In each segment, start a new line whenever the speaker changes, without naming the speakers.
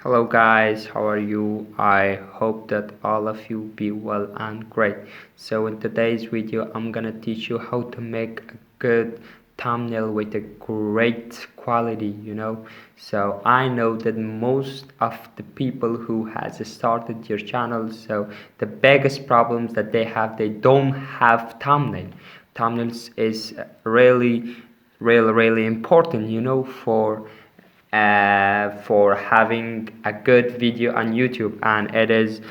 Hello guys, how are you? I hope that all of you be well and great. So in today's video I'm gonna teach you how to make a good thumbnail with a great quality. So I know that most of the people who has started your channel, so the biggest problems that they don't have thumbnails is really important, for having a good video on YouTube, and it is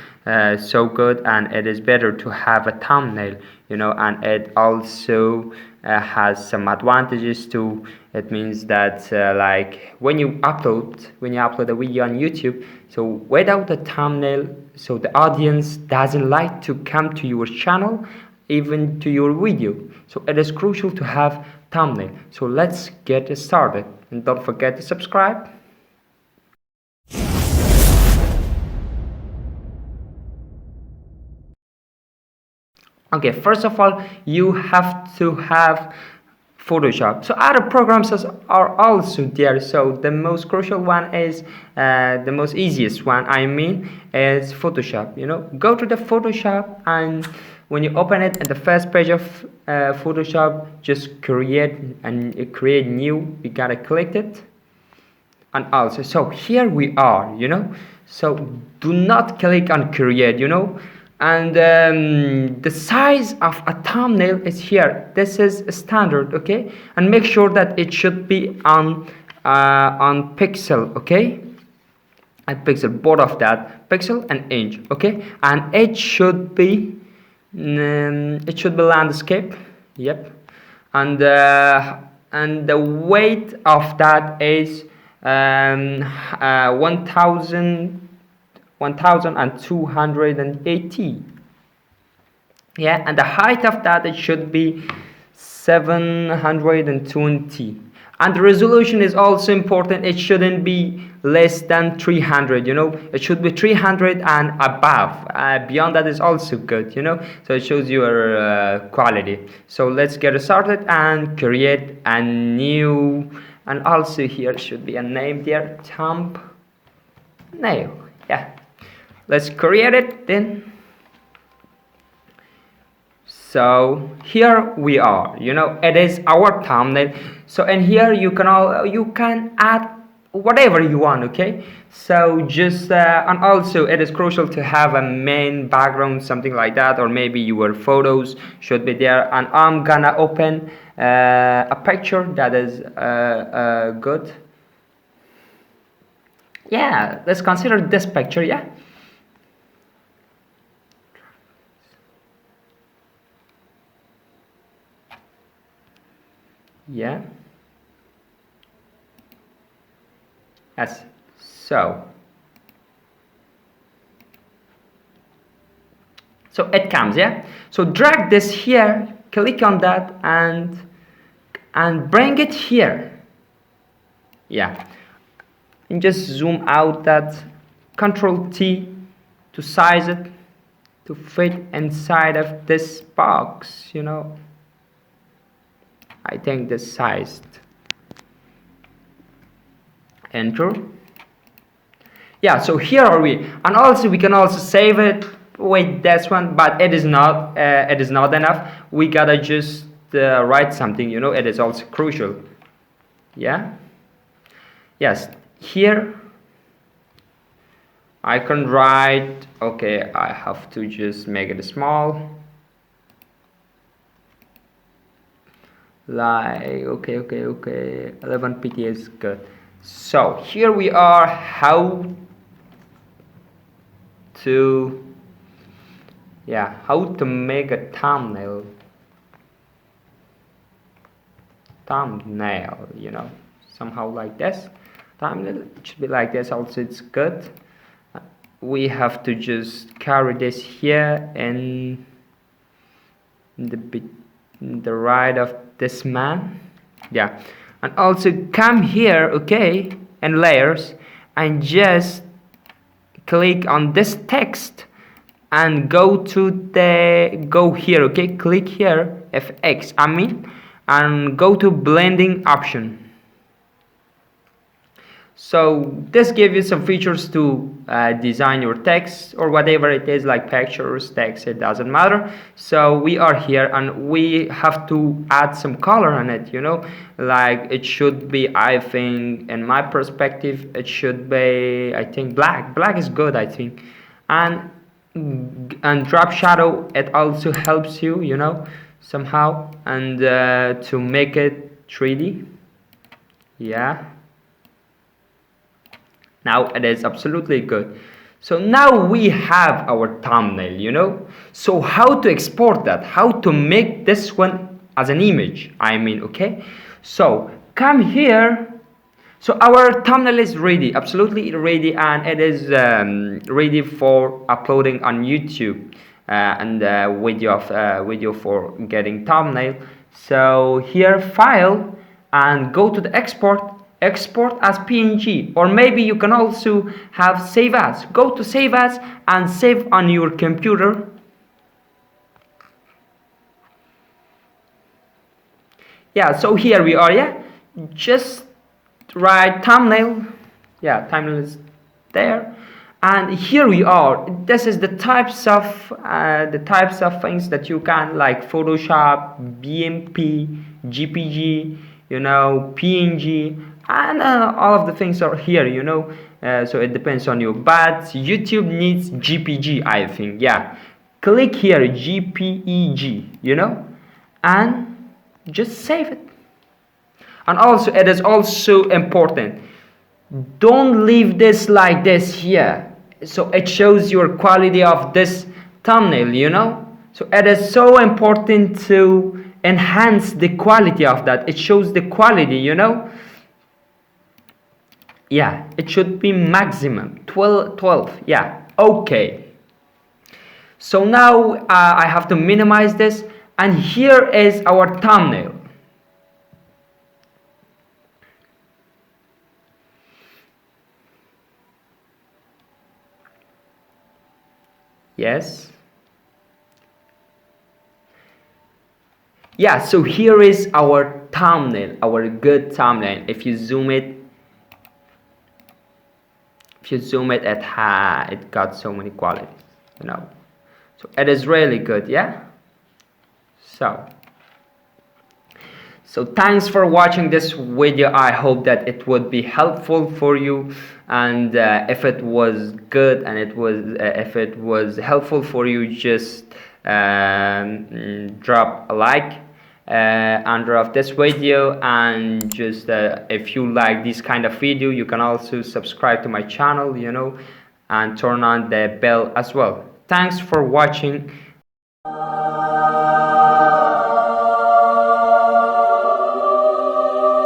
so good, and it is better to have a thumbnail, and it also has some advantages too. It means that like when you upload a video on YouTube, so without a thumbnail, so the audience doesn't like to come to your channel, even to your video. So it is crucial to have thumbnail. So let's get started, and don't forget to subscribe. Okay, first of all, you have to have Photoshop. So other programs are also there. So the most crucial one is the most easiest one, is Photoshop. Go to the Photoshop, and when you open it at the first page of Photoshop, just create new. You gotta click it, and also, so here we are. So do not click on create. And the size of a thumbnail is here. This is standard, okay? And make sure that it should be on pixel, okay? And pixel, both of that, pixel and inch, okay? And it should be landscape, yep. And the weight of that is 1280. Yeah, and the height of that, it should be 720. And the resolution is also important. It shouldn't be less than 300. It should be 300 and above. Beyond that is also good. So it shows your quality. So let's get started and create a new, and also here should be a name there, thumbnail. Yeah, let's create it then. So here we are. It is our thumbnail. So in here you can add whatever you want, okay? So just and also it is crucial to have a main background, something like that, or maybe your photos should be there. And I'm gonna open a picture that is good. Yeah, let's consider this picture. Yeah. Yes. So it comes, yeah. So drag this here, click on that, and bring it here. Yeah. And just zoom out that. Control T to size it to fit inside of this box. I think this sized. Enter. Yeah, so here are we, and also we can also save it with this one, but it is not enough. We gotta just write something. It is also crucial. Yeah. Yes, here I can write, okay, I have to just make it small, like okay, 11 pt is good. So here we are, how to make a thumbnail, somehow like this. Thumbnail, it should be like this also, it's good. We have to just carry this here in the right of this man. Yeah, and also come here, okay, and layers, and just click on this text and go here, okay, click here, FX, and go to blending option. So this gives you some features to design your text or whatever it is, like pictures, text, it doesn't matter. So we are here and we have to add some color on it, you know, like it should be, I think, in my perspective, it should be, I think, black is good, I think. And drop shadow, it also helps you, you know, somehow, and to make it 3D. Yeah, now it is absolutely good. So now we have our thumbnail, you know. So how to export that, how to make this one as an image, I mean, okay. So come here. So our thumbnail is ready, absolutely ready, and it is ready for uploading on YouTube, and video for getting thumbnail. So here, file, and go to the export as PNG, or maybe you can also have save as. Go to save as and save on your computer. Yeah, so here we are. Yeah, just write thumbnail. Yeah, thumbnail is there, and here we are. This is the types of things that you can, like Photoshop, BMP, GPG, you know, PNG, and all of the things are here, you know. So it depends on you, but YouTube needs GPG, I think. Yeah, click here, GPEG, you know, and just save it. And also, it is also important, don't leave this like this here, so it shows your quality of this thumbnail, you know. So it is so important to enhance the quality of that. It shows the quality, you know. Yeah, it should be maximum 12. Yeah, okay. So now I have to minimize this, and here is our thumbnail. Yes. Yeah, so here is our thumbnail, our good thumbnail. If you zoom it, it got so many qualities, you know. So it is really good, yeah. So thanks for watching this video. I hope that it would be helpful for you, and if it was good and if it was helpful for you, just drop a like under of this video, and just if you like this kind of video, you can also subscribe to my channel, you know, and turn on the bell as well. Thanks for watching.